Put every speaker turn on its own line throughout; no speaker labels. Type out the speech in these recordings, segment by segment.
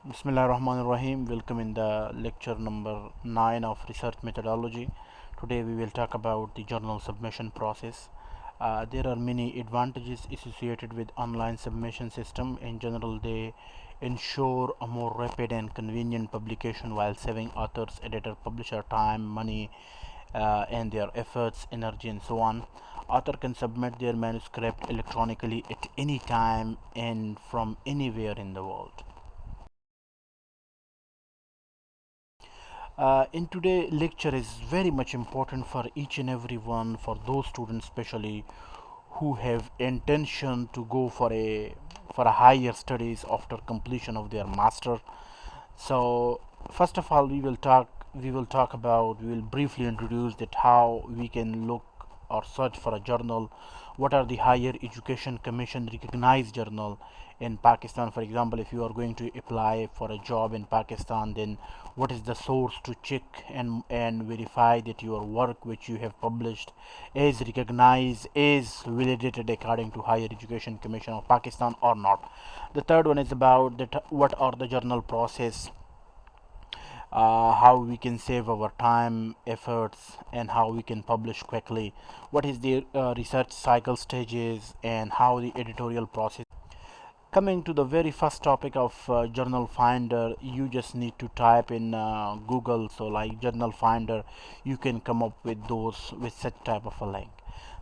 Bismillahirrahmanirrahim. Welcome in the lecture number 9 of research methodology. Today we will talk about the journal submission process. There are many advantages associated with online submission system. In general, they ensure a more rapid and convenient publication while saving authors, editor, publisher time, money, and their efforts, energy, and so on. Author can submit their manuscript electronically at any time and from anywhere in the world. In today lecture is very much important for each and every one, for those students especially who have intention to go for a higher studies after completion of their master. So first of all, we will briefly introduce that how we can look or search for a journal, what are the higher education commission recognized journal in Pakistan. For example, if you are going to apply for a job in Pakistan, then what is the source to check and verify that your work which you have published is recognized, is validated according to higher education commission of Pakistan or not. The third one is about that what are the journal process, how we can save our time, efforts, and how we can publish quickly, what is the research cycle stages, and how the editorial process. Coming to the very first topic of journal finder, you just need to type in Google, so like journal finder, you can come up with those with such type of a link.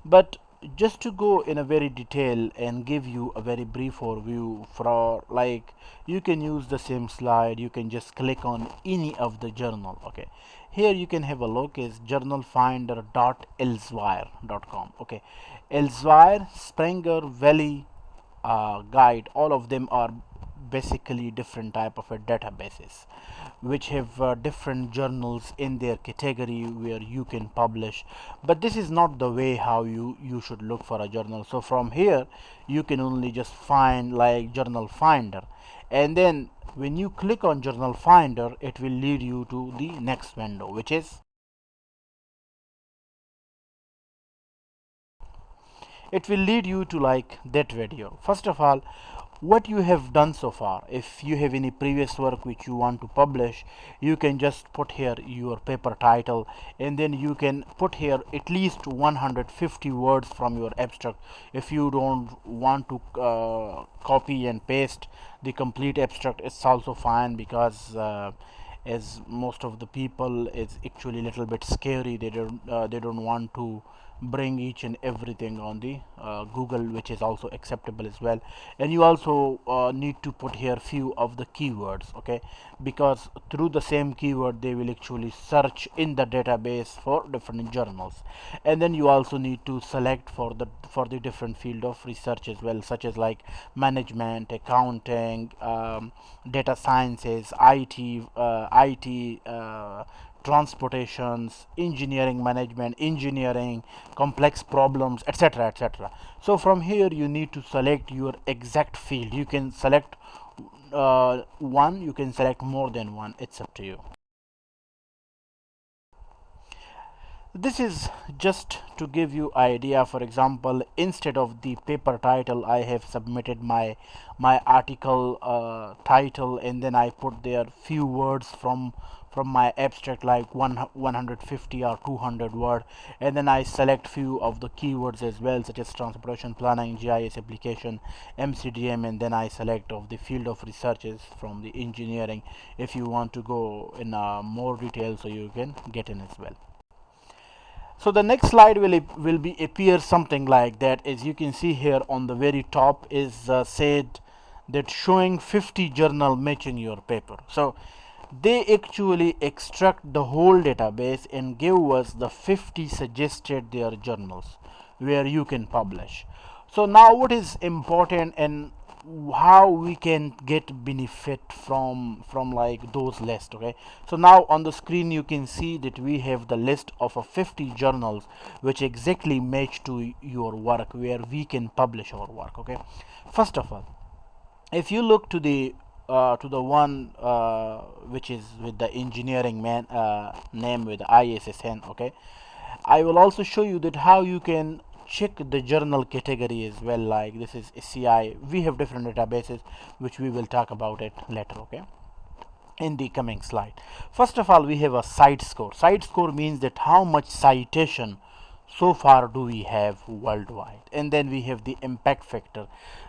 But just to go in a very detail and give you a very brief overview, for like you can use the same slide, you can just click on any of the journal. Okay, here you can have a look is journalfinder.elsevier.com. Okay, Elsevier, Springer, Valley, guide, all of them are basically different type of a databases which have different journals in their category where you can publish. But this is not the way how you should look for a journal. So from here you can only just find like journal finder, and then when you click on journal finder, it will lead you to the next window, which is it will lead you to like that video. First of all, what you have done so far, if you have any previous work which you want to publish, you can just put here your paper title, and then you can put here at least 150 words from your abstract. If you don't want to copy and paste the complete abstract, it's also fine, because as most of the people is actually a little bit scary, they don't want to bring each and everything on the Google, which is also acceptable as well. And you also need to put here few of the keywords, okay, because through the same keyword they will actually search in the database for different journals. And then you also need to select for the different field of research as well, such as like management, accounting, data sciences, IT, transportations, engineering management, engineering, complex problems, etc., etc. So from here you need to select your exact field. You can select one, you can select more than one, it's up to you. This is just to give you idea. For example, instead of the paper title, I have submitted my article title, and then I put there few words from my abstract, like 150 or 200 word, and then I select few of the keywords as well, such as transportation planning, GIS application, MCDM, and then I select of the field of researches from the engineering. If you want to go in more detail, so you can get in as well. So the next slide will be appear something like that. As you can see here on the very top is said that showing 50 journal matching your paper. So they actually extract the whole database and give us the 50 suggested their journals where you can publish. So now what is important and how we can get benefit from like those lists. Okay, so now on the screen you can see that we have the list of 50 journals which exactly match to your work, where we can publish our work. Okay, first of all, if you look to the one which is with the engineering name with ISSN. Okay, I will also show you that how you can check the journal category as well. Like this is SCI, we have different databases which we will talk about it later. Okay, in the coming slide. First of all, we have a cite score. Cite score means that how much citation so far do we have worldwide, and then we have the impact factor.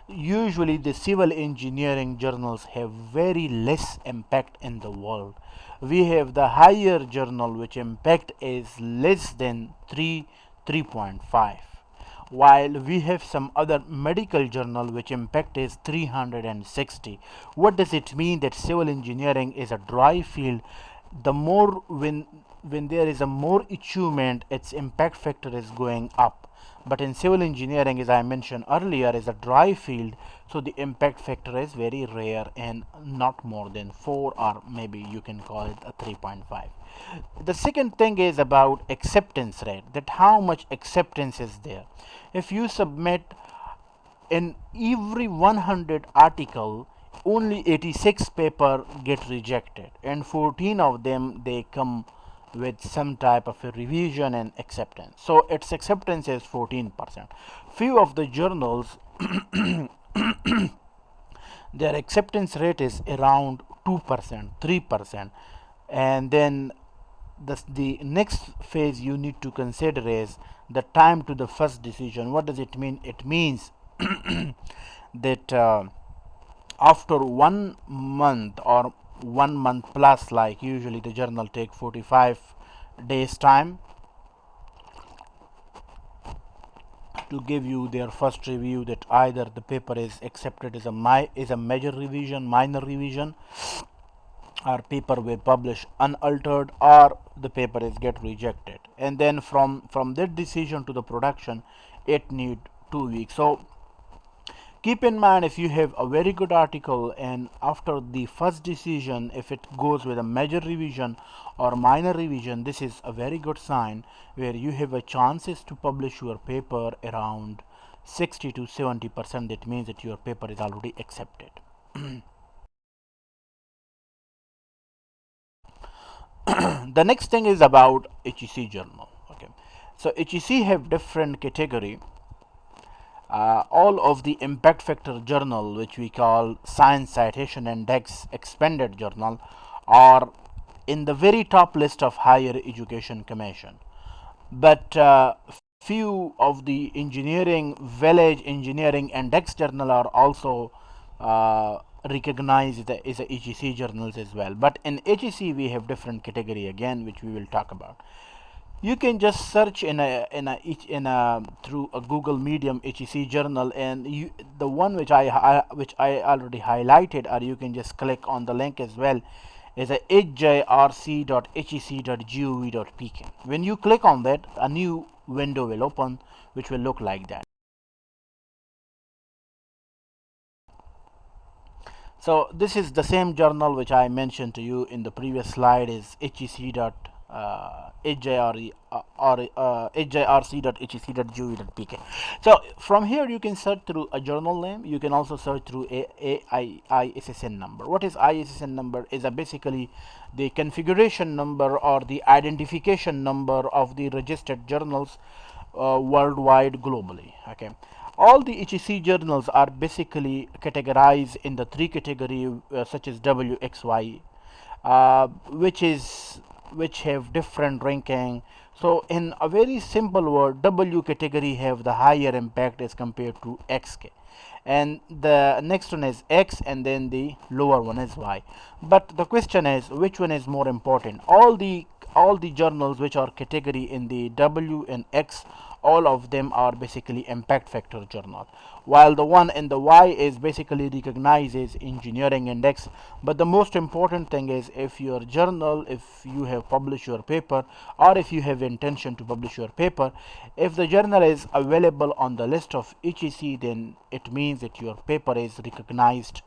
Usually the civil engineering journals have very less impact in the world. We have the higher journal which impact is less than 3.5, while we have some other medical journal which impact is 360. What does it mean? That civil engineering is a dry field. The more when there is a more achievement, its impact factor is going up. But in civil engineering, as I mentioned earlier, is a dry field, so the impact factor is very rare and not more than 4, or maybe you can call it a 3.5. The second thing is about acceptance rate, that how much acceptance is there. If you submit in every 100 article, only 86 paper get rejected, and 14 of them they come with some type of a revision and acceptance. So its acceptance is 14%. Few of the journals their acceptance rate is around 2%, 3%. And then the next phase you need to consider is the time to the first decision. What does it mean? It means that after 1 month or 1 month plus, like usually the journal take 45 days time to give you their first review, that either the paper is accepted as a major revision, minor revision, or paper will publish unaltered, or the paper is get rejected. And then from that decision to the production, it need 2 weeks. So keep in mind, if you have a very good article and after the first decision, if it goes with a major revision or minor revision, this is a very good sign where you have a chances to publish your paper around 60 to 70%. That means that your paper is already accepted. The next thing is about HEC journal. Okay, so HEC have different category. All of the impact factor journal, which we call Science Citation Index Expanded Journal, are in the very top list of Higher Education Commission. But few of the engineering, village engineering index journal are also recognized as a HEC journals as well. But in HEC we have different category again, which we will talk about. You can just search in a through a Google Medium HEC journal, and the one which I already highlighted, or you can just click on the link as well, is a hjrc.hec.gov.pk. When you click on that, a new window will open which will look like that. So this is the same journal which I mentioned to you in the previous slide, is hjrc.hec.gov.pk. So from here you can search through a journal name. You can also search through a ISSN number. What is ISSN number? Is basically the configuration number or the identification number of the registered journals worldwide, globally. Okay, all the HEC journals are basically categorized in the three categories such as WXY, which have different ranking. So in a very simple word, W category have the higher impact as compared to XK, and the next one is X, and then the lower one is Y. But the question is, which one is more important? All the journals which are category in the W and X, all of them are basically impact factor journal, while the one in the Y is basically recognized as engineering index. But the most important thing is, if your journal, if you have published your paper, or if you have intention to publish your paper, if the journal is available on the list of HEC, then it means that your paper is recognized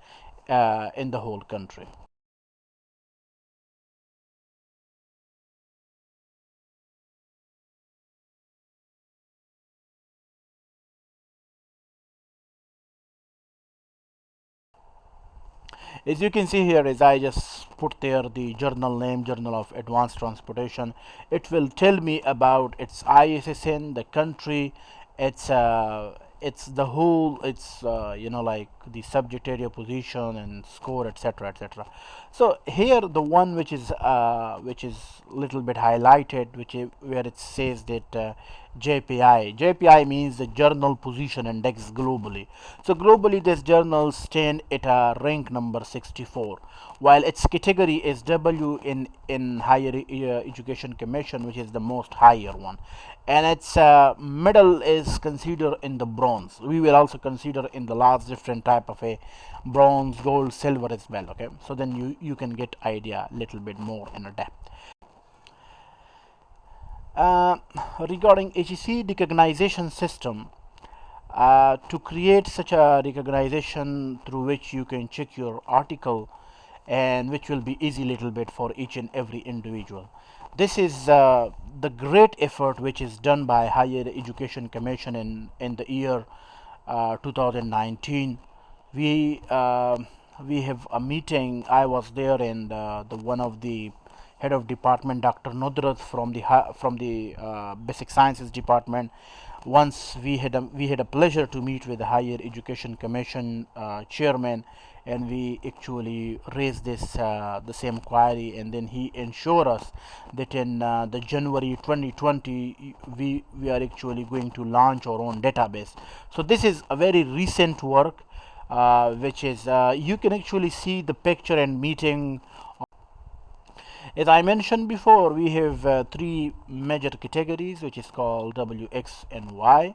in the whole country. As you can see here, as I just put there the journal name, Journal of Advanced Transportation, it will tell me about its ISSN, the country, it's the whole, it's like the subject area position and score, etc., etc. So here the one which is little bit highlighted, where it says that JPI means the journal position index globally. So globally this journal stand at a rank number 64, while its category is W in higher education commission, which is the most higher one, and its medal is considered in the bronze. We will also consider in the last different type of a bronze, gold, silver as well. Okay, so then you can get idea a little bit more in a depth. uh, Regarding HEC recognition system, to create such a recognition through which you can check your article, and which will be easy little bit for each and every individual. This is the great effort which is done by Higher Education Commission in the year 2019. We have a meeting. I was there, and the one of the head of department, Dr. Nudrat from the basic sciences department. Once we had a pleasure to meet with the Higher Education Commission chairman, and we actually raised the same query, and then he ensured us that in the January 2020 we are actually going to launch our own database. So this is a very recent work, which is you can actually see the picture and meeting. As I mentioned before, we have three major categories, which is called W, X, and Y.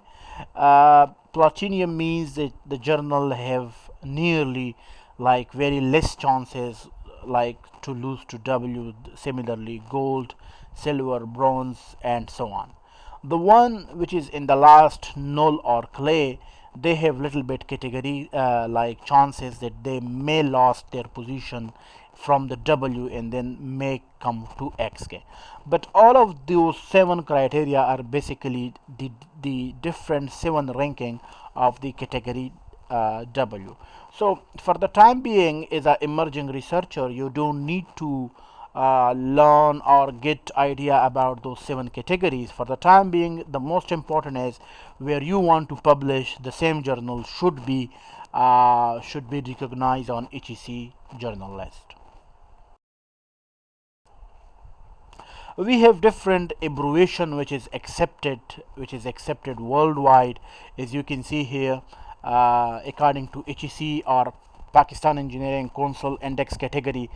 Platinum means that the journal have nearly like very less chances like to lose to W. Similarly, gold, silver, bronze, and so on. The one which is in the last, null or clay, they have little bit category like chances that they may lost their position from the W and then may come to XK. But all of those 7 criteria are basically the different 7 ranking of the category W. So for the time being, as an emerging researcher, you don't need to learn or get idea about those 7 categories. For the time being, the most important is where you want to publish, the same journal should be recognized on HEC journal list. We have different abbreviation which is accepted worldwide, as you can see here. According to HEC or Pakistan Engineering Council index category.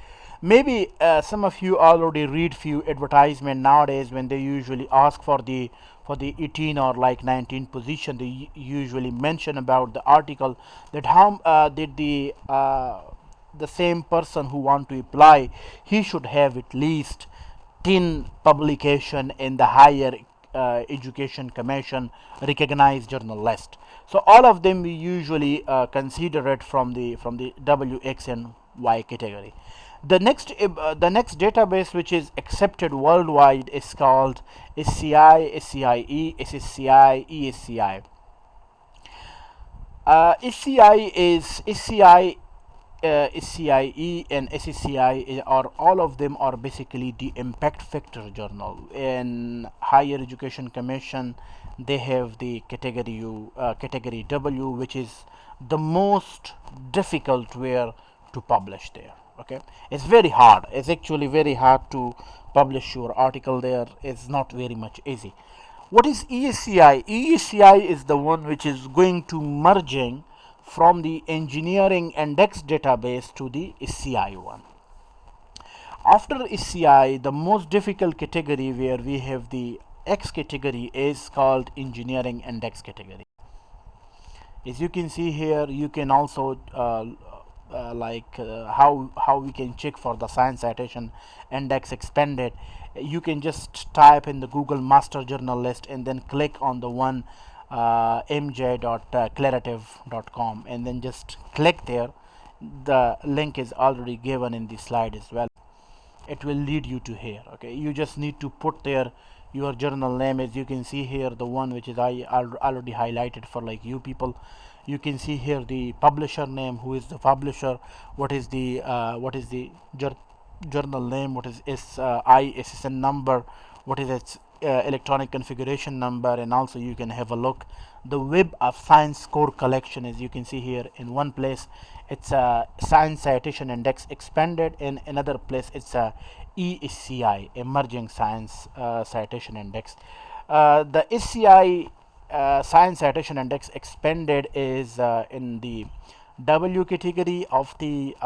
Maybe some of you already read few advertisement nowadays when they usually ask for the 18 or like 19 position. They usually mention about the article that how did the same person who want to apply, he should have at least 10 publication in the Higher Education Commission recognized journal list. So all of them we usually consider it from the W, X, and Y category. The next database which is accepted worldwide is called SCI, SCI-E, SSCI, ESCI. SCI-E and SSCI are all of them are basically the impact factor journal. In Higher Education Commission, they have the category W, which is the most difficult where to publish there. Okay, it's very hard. It's actually very hard to publish your article there. It's not very much easy. What is ESCI? ESCI is the one which is going to merging from the engineering index database to the SCI one. After SCI, the most difficult category where we have the X category is called engineering index category. As you can see here, you can also how we can check for the science citation index expanded. You can just type in the Google master journal list and then click on the one mj.claritative.com and then just click there. The link is already given in the slide as well. It will lead you to here. Okay, you just need to put there your journal name. As you can see here, the one which is I already highlighted for like you people. You can see here the publisher name, who is the publisher, what is the journal name, what is SSN number, what is its electronic configuration number, and also you can have a look the Web of Science core collection. As you can see here, in one place it's a Science Citation Index expanded, in another place it's a ESCI, Emerging Science Citation Index. The SCI Science Citation Index expanded is in the W category of the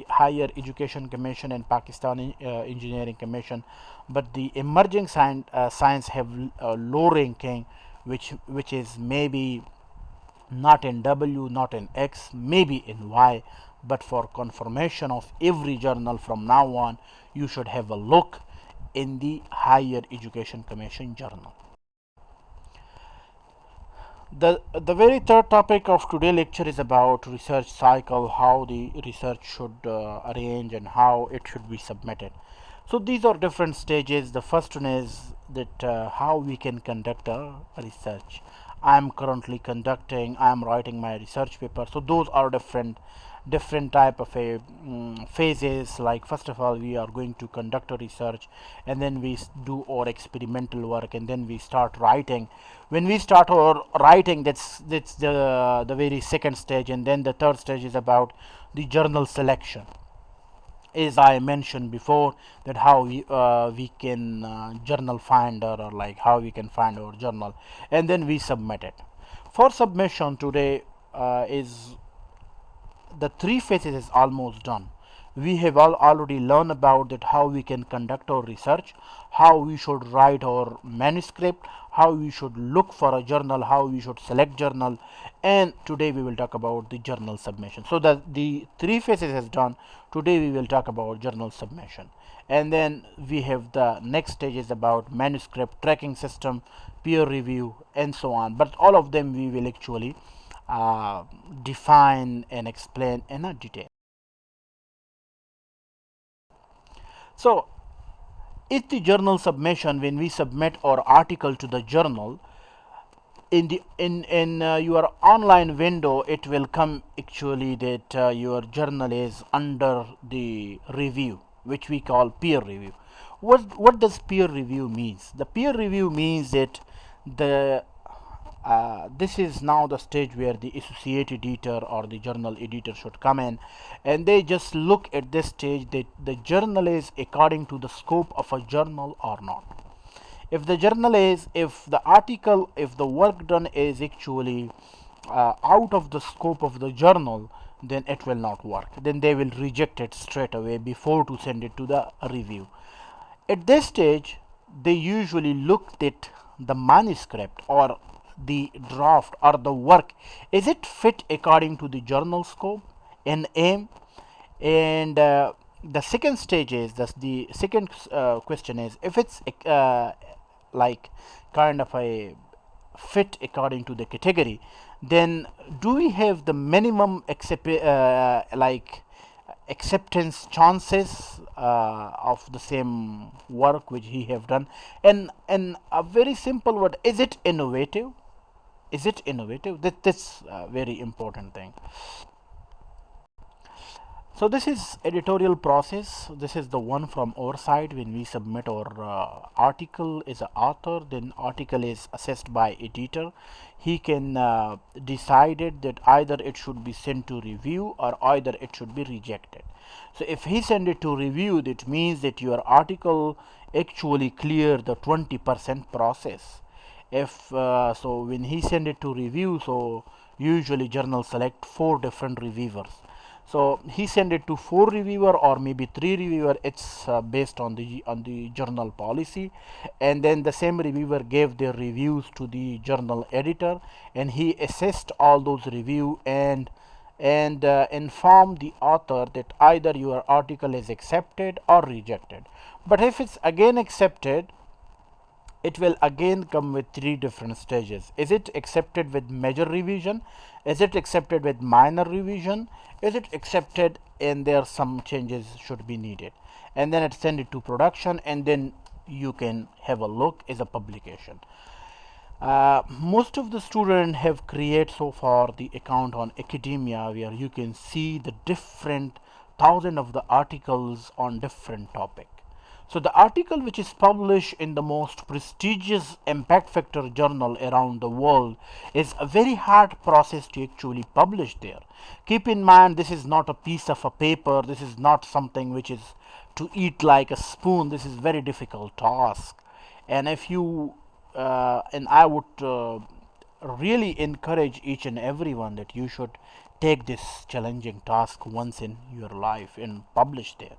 Higher Education Commission and Pakistan Engineering Commission, but the emerging science have a low ranking, which is maybe not in W, not in X, maybe in Y. But for confirmation of every journal from now on, you should have a look in the Higher Education Commission journal. The very third topic of today's lecture is about research cycle, how the research should arrange and how it should be submitted. So these are different stages. The first one is that how we can conduct a research. I am currently conducting, I am writing my research paper. So those are different type of phases. Like, first of all, we are going to conduct a research, and then we do our experimental work, and then we start writing. When we start our writing, that's the very second stage. And then the third stage is about the journal selection. As I mentioned before, that how we can journal finder, or like how we can find our journal, and then we submit it. For submission today is the three phases is almost done. We have already learned about that how we can conduct our research, how we should write our manuscript, how we should look for a journal, how we should select journal, and today we will talk about the journal submission. So that the three phases is done. Today we will talk about journal submission, and then we have the next stage is about manuscript tracking system, peer review, and so on. But all of them we will actually define and explain in a detail. So it's the journal submission. When we submit our article to the journal, in the in your online window, it will come actually that your journal is under the review, which we call peer review. What does peer review means? The peer review means that the this is now the stage where the associate editor or the journal editor should come in, and they just look at this stage that the journal is according to the scope of a journal or not. If the journal is, if the article, if the work done is actually out of the scope of the journal, then it will not work. Then they will reject it straight away before to send it to the review. At this stage, they usually look at the manuscript or the draft or the work. Is it fit according to the journal scope and aim? And the second stage is the second question is, if it's like kind of a fit according to the category, then do we have the minimum acceptance chances of the same work which he have done? And a very simple word, is it innovative? Is it innovative? That's a very important thing. So this is editorial process. This is the one from our side. When we submit our article as an author, then article is assessed by editor. He can decided that either it should be sent to review or either it should be rejected. So if he send it to review, that means that your article actually clear the 20% process. If so, when he send it to review, so usually journal select 4 different reviewers. So he send it to 4 reviewer or maybe 3 reviewer. It's based on the journal policy, and then the same reviewer gave their reviews to the journal editor, and he assessed all those review and inform the author that either your article is accepted or rejected. But if it's again accepted, it will again come with 3 different stages. Is it accepted with major revision? Is it accepted with minor revision? Is it accepted and there some changes should be needed? And then it send it to production, and then you can have a look as a publication. Most of the students have created so far the account on academia, where you can see the different thousand of the articles on different topic. So the article which is published in the most prestigious impact factor journal around the world is a very hard process to actually publish there. Keep in mind, this is not a piece of a paper, this is not something which is to eat like a spoon. This is very difficult task, and if you and I would really encourage each and everyone that you should take this challenging task once in your life and publish there.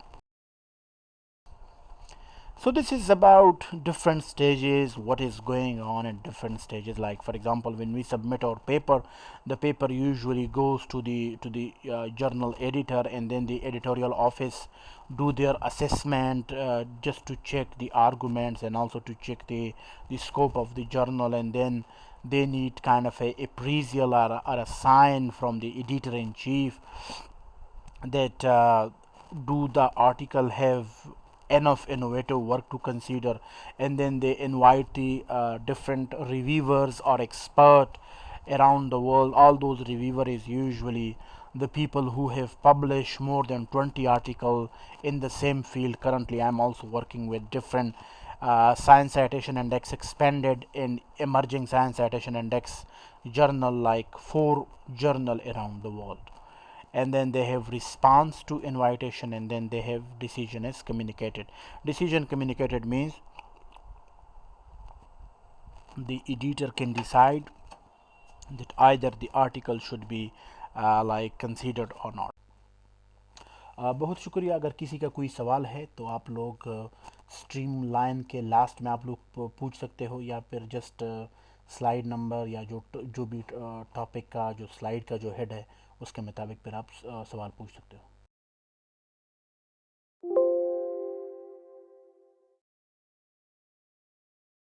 So this is about different stages, what is going on at different stages. Like for example, when we submit our paper, the paper usually goes to the journal editor, and then the editorial office do their assessment, just to check the arguments and also to check the scope of the journal, and then they need kind of a appraisal or a sign from the editor in chief that do the article have enough innovative work to consider, and then they invite the different reviewers or expert around the world. All those reviewer is usually the people who have published more than 20 articles in the same field. Currently I'm also working with different science citation index expanded and emerging science citation index journal, like 4 journal around the world, and then they have response to invitation, and then they have decision is communicated. Decision communicated means the editor can decide that either the article should be like considered or not. बहुत शुक्रिया। अगर किसी का कोई सवाल है तो आप लोग स्ट्रीम लाइन के लास्ट में आप लोग पूछ सकते हो, या फिर जस्ट स्लाइड नंबर या जो भी टॉपिक का जो स्लाइड का जो हेड है उसके मुताबिक फिर आप सवाल पूछ सकते हो।